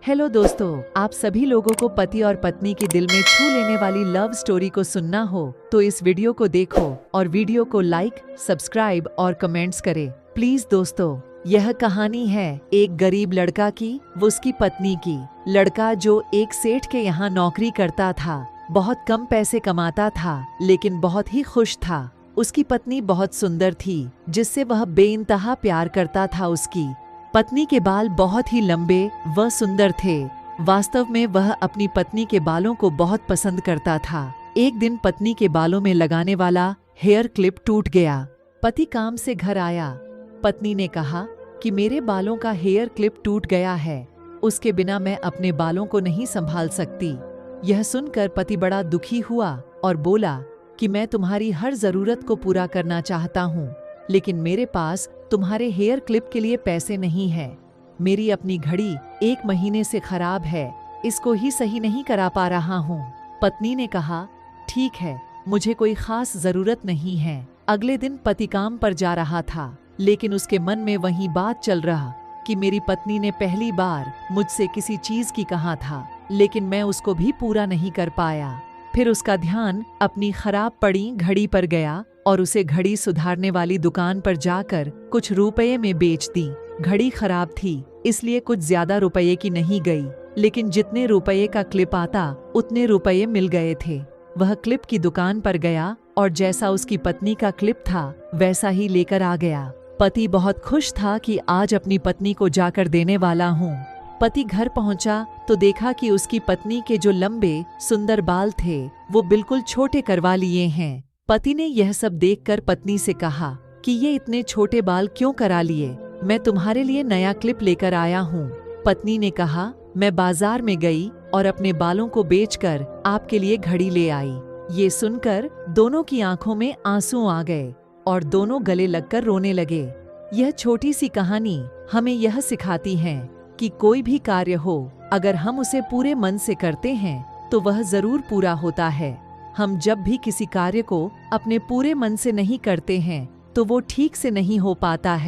Hello दोस्तों, आप सभी लोगों को पति और पत्नी के दिल में छू लेने वाली लव स्टोरी को सुनना हो तो इस वीडियो को देखो और वीडियो को लाइक, सब्सक्राइब और कमेंट्स करें प्लीज। दोस्तों, यह कहानी है एक गरीब लड़का की वो उसकी पत्नी की। लड़का जो एक सेठ के यहाँ नौकरी करता था, बहुत कम पैसे कमाता था लेकिन बहुत ही खुश था। उसकी पत्नी बहुत सुंदर थी जिससे वह बेइंतहा प्यार करता था। उसकी पत्नी के बाल बहुत ही लंबे व सुंदर थे। वास्तव में वह अपनी पत्नी के बालों को बहुत पसंद करता था। एक दिन पत्नी के बालों में लगाने वाला हेयर क्लिप टूट गया। पति काम से घर आया। पत्नी ने कहा कि मेरे बालों का हेयर क्लिप टूट गया है, उसके बिना मैं अपने बालों को नहीं संभाल सकती। यह सुनकर पति बड़ा दुखी हुआ और बोला कि मैं तुम्हारी हर जरूरत को पूरा करना चाहता हूँ, लेकिन मेरे पास तुम्हारे हेयर क्लिप के लिए पैसे नहीं है। मेरी अपनी घड़ी 1 महीने से खराब है, इसको ही सही नहीं करा पा रहा हूँ। पत्नी ने कहा, ठीक है, मुझे कोई खास जरूरत नहीं है। अगले दिन पति काम पर जा रहा था, लेकिन उसके मन में वही बात चल रहा कि मेरी पत्नी ने पहली बार मुझसे किसी चीज की कहा था, लेकिन मैं उसको भी पूरा नहीं कर पाया। फिर उसका ध्यान अपनी खराब पड़ी घड़ी पर गया और उसे घड़ी सुधारने वाली दुकान पर जाकर कुछ रुपये में बेच दी। घड़ी खराब थी इसलिए कुछ ज्यादा रुपये की नहीं गई, लेकिन जितने रुपये का क्लिप आता उतने रुपये मिल गए थे। वह क्लिप की दुकान पर गया और जैसा उसकी पत्नी का क्लिप था वैसा ही लेकर आ गया। पति बहुत खुश था कि आज अपनी पत्नी को जाकर देने वाला हूँ। पति घर पहुंचा तो देखा कि उसकी पत्नी के जो लंबे सुंदर बाल थे वो बिल्कुल छोटे करवा लिए हैं। पति ने यह सब देखकर पत्नी से कहा कि ये इतने छोटे बाल क्यों करा लिए, मैं तुम्हारे लिए नया क्लिप लेकर आया हूँ। पत्नी ने कहा, मैं बाजार में गई और अपने बालों को बेचकर आपके लिए घड़ी ले आई। ये सुनकर दोनों की आंखों में आंसू आ गए और दोनों गले लगकर रोने लगे। यह छोटी सी कहानी हमें यह सिखाती है कि कोई भी कार्य हो, अगर हम उसे पूरे मन से करते हैं तो वह जरूर पूरा होता है। हम जब भी किसी कार्य को अपने पूरे मन से नहीं करते हैं तो वो ठीक से नहीं हो पाता है।